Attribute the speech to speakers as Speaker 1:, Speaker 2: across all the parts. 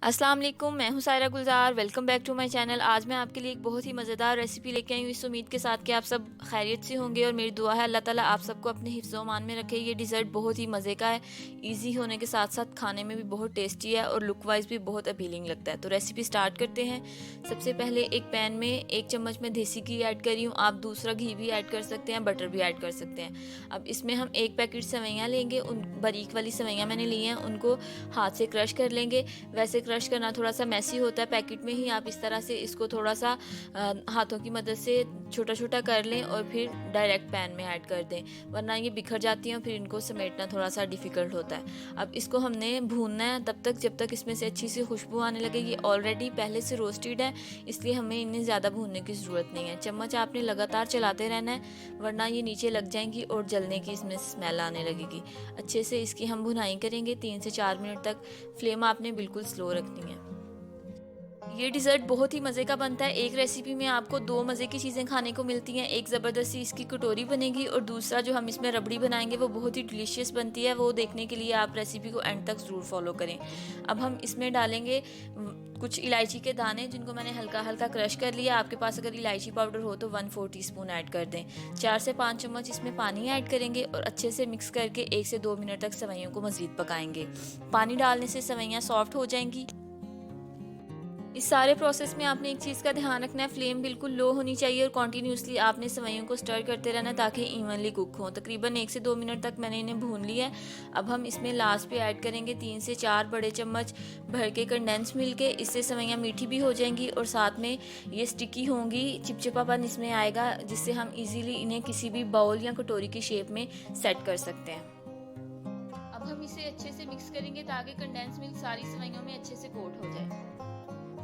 Speaker 1: अस्सलाम वालेकुम, मैं हूं Saira Gulzar. Welcome back to my channel. आज मैं आपके लिए एक बहुत ही मज़ेदार रेसिपी लेके आई हूँ, इस उम्मीद के साथ कि आप सब खैरियत से होंगे और मेरी दुआ है अल्लाह ताला आप सबको अपने हिफ्ज़ व मान में रखे। ये डिज़र्ट बहुत ही मज़े का है, इजी होने के साथ साथ खाने में भी बहुत टेस्टी है और लुक वाइज भी बहुत अपीलिंग लगता है। तो रेसिपी स्टार्ट करते हैं। सबसे पहले एक पैन में 1 चम्मच में देसी घी ऐड करी हूँ। आप दूसरा घी भी ऐड कर सकते हैं, बटर भी ऐड कर सकते हैं। अब इसमें हम 1 पैकेट सेवइयाँ लेंगे। उन बारीक वाली सेवइयाँ मैंने ली हैं, उनको हाथ से क्रश कर लेंगे। वैसे क्रश करना थोड़ा सा मैसी होता है, पैकेट में ही आप इस तरह से इसको थोड़ा सा हाथों की मदद से छोटा छोटा कर लें और फिर डायरेक्ट पैन में ऐड कर दें, वरना ये बिखर जाती हैं और फिर इनको समेटना थोड़ा सा डिफ़िकल्ट होता है। अब इसको हमने भूनना है तब तक जब तक इसमें से अच्छी सी खुशबू आने लगे। ये ऑलरेडी पहले से रोस्टेड है, इसलिए हमें इन्हें ज़्यादा भूनने की ज़रूरत नहीं है। चम्मच आपने लगातार चलाते रहना है, वरना ये नीचे लग जाएंगी और जलने की इसमें स्मेल आने लगेगी। अच्छे से इसकी हम भुनाई करेंगे 3 से 4 मिनट तक। फ्लेम आपने बिल्कुल स्लो रखनी है। ये डिज़र्ट बहुत ही मज़े का बनता है। एक रेसिपी में आपको 2 मज़े की चीज़ें खाने को मिलती हैं। एक ज़बरदस्ती इसकी कटोरी बनेगी और दूसरा जो हम इसमें रबड़ी बनाएंगे वो बहुत ही डिलीशियस बनती है। वो देखने के लिए आप रेसिपी को एंड तक ज़रूर फॉलो करें। अब हम इसमें डालेंगे कुछ इलायची के दाने, जिनको मैंने हल्का हल्का क्रश कर लिया। आपके पास अगर इलायची पाउडर हो तो 1/4 टीस्पून ऐड कर दें। 4 से 5 चम्मच इसमें पानी ऐड करेंगे और अच्छे से मिक्स करके 1 से 2 मिनट तक सेवइयों को मज़ीद पकाएंगे। पानी डालने से सेवइयाँ सॉफ्ट हो जाएंगी। इस सारे प्रोसेस में आपने एक चीज़ का ध्यान रखना है, फ्लेम बिल्कुल लो होनी चाहिए और कॉन्टीन्यूसली आपने सेवइयों को स्टर करते रहना ताकि इवनली कुक हो। तकरीबन 1 से 2 मिनट तक मैंने इन्हें भून लिया है। अब हम इसमें लास्ट पे ऐड करेंगे 3 से 4 बड़े चम्मच भर के कंडेंस मिल्क के। इससे सेवइयाँ मीठी भी हो जाएंगी और साथ में ये स्टिकी होंगी, चिपचिपापन इसमें आएगा, जिससे हम ईजीली इन्हें किसी भी बाउल या कटोरी की शेप में सेट कर सकते हैं। अब हम इसे अच्छे से मिक्स करेंगे ताकि कंडेंस मिल्क सारी सेवइयों में अच्छे से कोट हो जाए।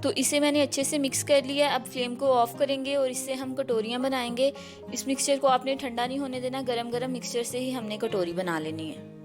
Speaker 1: तो इसे मैंने अच्छे से मिक्स कर लिया। अब फ्लेम को ऑफ करेंगे और इससे हम कटोरियाँ बनाएंगे। इस मिक्सचर को आपने ठंडा नहीं होने देना, गरम गरम मिक्सचर से ही हमने कटोरी बना लेनी है।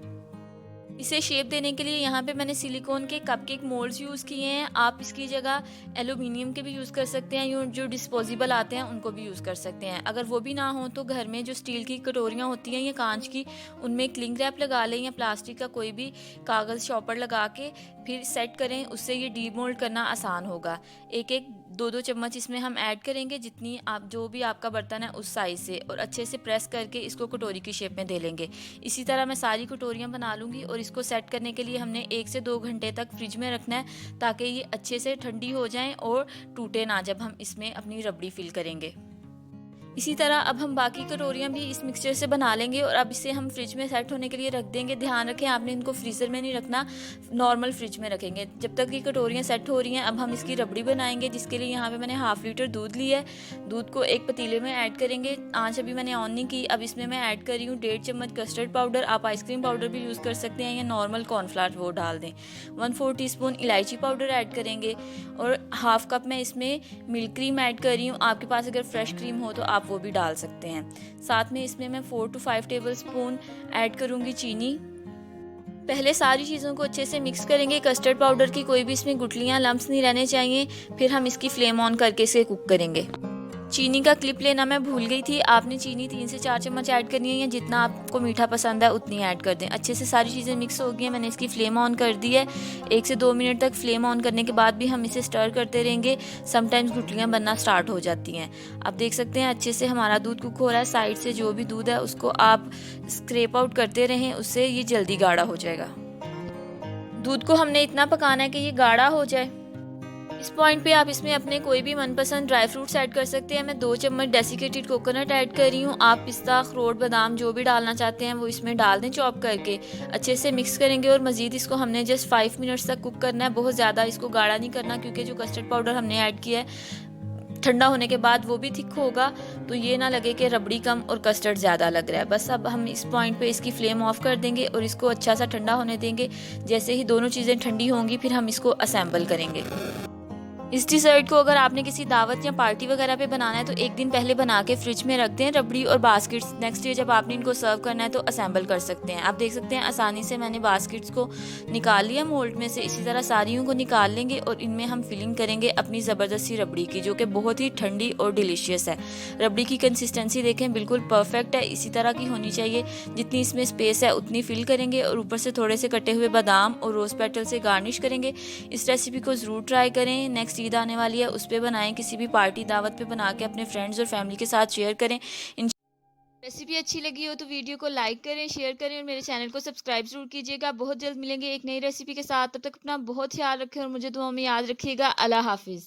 Speaker 1: इसे शेप देने के लिए यहाँ पे मैंने सिलिकॉन के कपकेक मोल्ड्स यूज़ किए हैं। आप इसकी जगह एल्यूमिनियम के भी यूज़ कर सकते हैं, यूँ जो डिस्पोजेबल आते हैं उनको भी यूज़ कर सकते हैं। अगर वो भी ना हो तो घर में जो स्टील की कटोरियाँ होती हैं या कांच की, उनमें क्लिंग रैप लगा लें या प्लास्टिक का कोई भी कागज़ शॉपर लगा के फिर सेट करें, उससे ये डीमोल्ड करना आसान होगा। एक एक 2-2 चम्मच इसमें हम ऐड करेंगे, जितनी आप जो भी आपका बर्तन है उस साइज़ से, और अच्छे से प्रेस करके इसको कटोरी की शेप में दे लेंगे। इसी तरह मैं सारी कटोरियाँ बना लूँगी और इसको सेट करने के लिए हमने 1 से 2 घंटे तक फ्रिज में रखना है ताकि ये अच्छे से ठंडी हो जाएं और टूटे ना जब हम इसमें अपनी रबड़ी फिल करेंगे। इसी तरह अब हम बाकी कटोरियाँ भी इस मिक्सचर से बना लेंगे और अब इसे हम फ्रिज में सेट होने के लिए रख देंगे। ध्यान रखें आपने इनको फ्रीज़र में नहीं रखना, नॉर्मल फ्रिज में रखेंगे जब तक ये कटोरियाँ सेट हो रही हैं। अब हम इसकी रबड़ी बनाएंगे, जिसके लिए यहाँ पे मैंने हाफ़ लीटर दूध लिया है। दूध को एक पतीले में ऐड करेंगे। आँच अभी मैंने ऑन नहीं की। अब इसमें मैं ऐड कर रही हूँ 1.5 चम्मच कस्टर्ड पाउडर। आप आइसक्रीम पाउडर भी यूज़ कर सकते हैं या नॉर्मल कॉर्नफ्लावर वो डाल दें। 1/4 टीस्पून इलायची पाउडर ऐड करेंगे और हाफ़ कप मैं इसमें मिल्क क्रीम ऐड कर रही हूँ। आपके पास अगर फ्रेश क्रीम हो तो आप वो भी डाल सकते हैं। साथ में इसमें मैं 4 to 5 टेबलस्पून ऐड करूँगी चीनी। पहले सारी चीज़ों को अच्छे से मिक्स करेंगे। कस्टर्ड पाउडर की कोई भी इसमें गुठलियाँ, लम्प्स नहीं रहने चाहिए। फिर हम इसकी फ्लेम ऑन करके इसे कुक करेंगे। चीनी का क्लिप लेना मैं भूल गई थी। आपने चीनी 3 से 4 चम्मच ऐड करनी है या जितना आपको मीठा पसंद है उतनी ऐड कर दें। अच्छे से सारी चीज़ें मिक्स हो गई हैं। मैंने इसकी फ्लेम ऑन कर दी है। 1 से 2 मिनट तक फ्लेम ऑन करने के बाद भी हम इसे स्टर करते रहेंगे। समटाइम्स गुठलियाँ बनना स्टार्ट हो जाती हैं। आप देख सकते हैं अच्छे से हमारा दूध कुक हो रहा है। साइड से जो भी दूध है उसको आप स्क्रैप आउट करते रहें, उससे ये जल्दी गाढ़ा हो जाएगा। दूध को हमने इतना पकाना है कि ये गाढ़ा हो जाए। इस पॉइंट पे आप इसमें अपने कोई भी मनपसंद ड्राई फ्रूट्स ऐड कर सकते हैं। मैं 2 चम्मच डेसिकेटेड कोकोनट ऐड कर रही हूँ। आप पिस्ता, अखरोट, बादाम जो भी डालना चाहते हैं वो इसमें डाल दें चॉप करके। अच्छे से मिक्स करेंगे और मज़ीद इसको हमने जस्ट 5 मिनट्स तक कुक करना है। बहुत ज़्यादा इसको गाढ़ा नहीं करना, क्योंकि जो कस्टर्ड पाउडर हमने ऐड किया है ठंडा होने के बाद वो भी थिक होगा, तो ये ना लगे कि रबड़ी कम और कस्टर्ड ज़्यादा लग रहा है। बस अब हम इस पॉइंट पे इसकी फ्लेम ऑफ कर देंगे और इसको अच्छा सा ठंडा होने देंगे। जैसे ही दोनों चीज़ें ठंडी होंगी फिर हम इसको असेंबल करेंगे। इस डिज़र्ट को अगर आपने किसी दावत या पार्टी वगैरह पे बनाना है तो एक दिन पहले बना के फ्रिज में रख दें रबड़ी और बास्केट्स। नेक्स्ट डे जब आपने इनको सर्व करना है तो असेंबल कर सकते हैं। आप देख सकते हैं आसानी से मैंने बास्केट्स को निकाल लिया मोल्ड में से। इसी तरह सारियों को निकाल लेंगे और इनमें हम फिलिंग करेंगे अपनी ज़बरदस्ती रबड़ी की, जो कि बहुत ही ठंडी और डिलीशियस है। रबड़ी की कंसिस्टेंसी देखें बिल्कुल परफेक्ट है, इसी तरह की होनी चाहिए। जितनी इसमें स्पेस है उतनी फिल करेंगे और ऊपर से थोड़े से कटे हुए बादाम और रोज़ पेटल से गार्निश करेंगे। इस रेसिपी को ज़रूर ट्राई करें। नेक्स्ट ईद आने वाली है, उस पे बनाएं, किसी भी पार्टी दावत पे बना के अपने फ्रेंड्स और फैमिली के साथ शेयर करें। इन रेसिपी अच्छी लगी हो तो वीडियो को लाइक करें, शेयर करें और मेरे चैनल को सब्सक्राइब जरूर कीजिएगा। बहुत जल्द मिलेंगे एक नई रेसिपी के साथ। तब तक अपना बहुत ख्याल रखें और मुझे दुआ में याद रखिएगा। अल्लाह हाफिज़।